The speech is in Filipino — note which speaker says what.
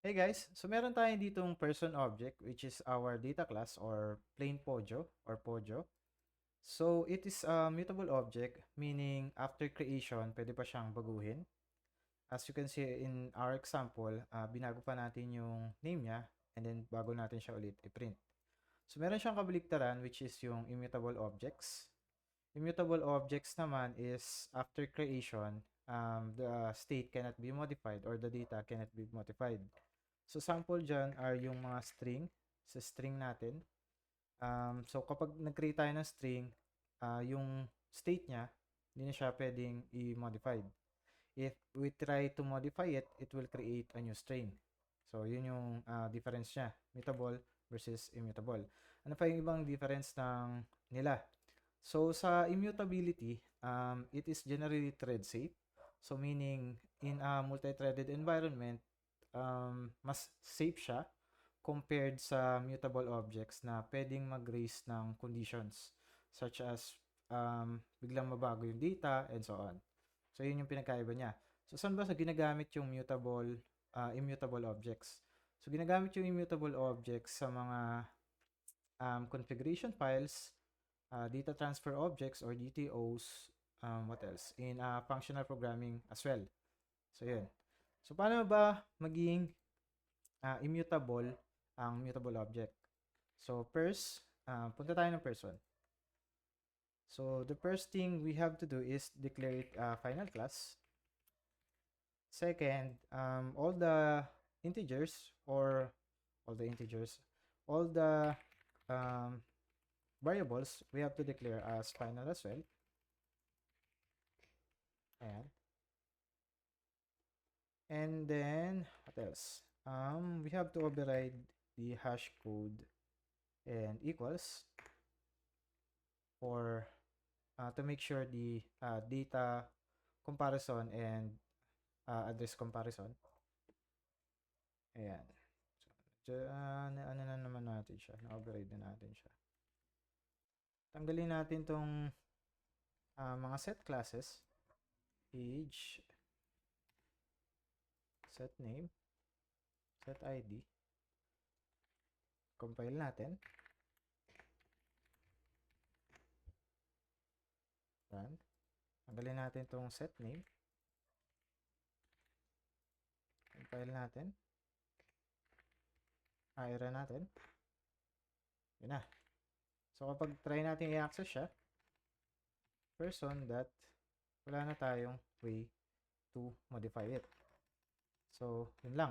Speaker 1: Hey guys, so meron tayong ditong person object which is our data class or plain Pojo. So it is a mutable object, meaning after creation, pwede pa siyang baguhin. As you can see in our example, binago pa natin yung name niya and then bago natin siya ulit i-print. So meron siyang kabaliktaran which is yung immutable objects. Immutable objects naman is after creation, the state cannot be modified or the data cannot be modified. So sample dyan are yung mga string sa string natin. So kapag nag-create tayo ng string, yung state niya, hindi na siya pwedeng i-modified. If we try to modify it, it will create a new string. So yun yung difference niya, mutable versus immutable. Ano pa yung ibang difference ng nila? So sa immutability, it is generally thread safe. So meaning in a multi-threaded environment, mas safe siya compared sa mutable objects na pwedeng mag-raise ng conditions such as biglang mabago yung data and so on. So, yun yung pinagkaiba niya. So, saan ba sa ginagamit yung immutable objects? So, ginagamit yung immutable objects sa mga configuration files, data transfer objects or DTOs, what else? In functional programming as well. So, yun. So, paano ba maging immutable ang mutable object? So, first, punta tayo ng person. So, the first thing we have to do is declare it final class. Second, all the integers or all the integers, all the variables, we have to declare as final as well. Ayan. And then, what else? We have to override the hash code and equals for to make sure the data comparison and address comparison. Ayan. So, ano na naman natin siya. Na-override na natin siya. Tanggalin natin tong mga set classes. Age, set name, set ID. Compile natin. Run. Tanggalin natin tong set name. Compile natin. I-run natin. Yun na. So, kapag try natin i-access siya, person that wala na tayong way to modify it. So, yun lang.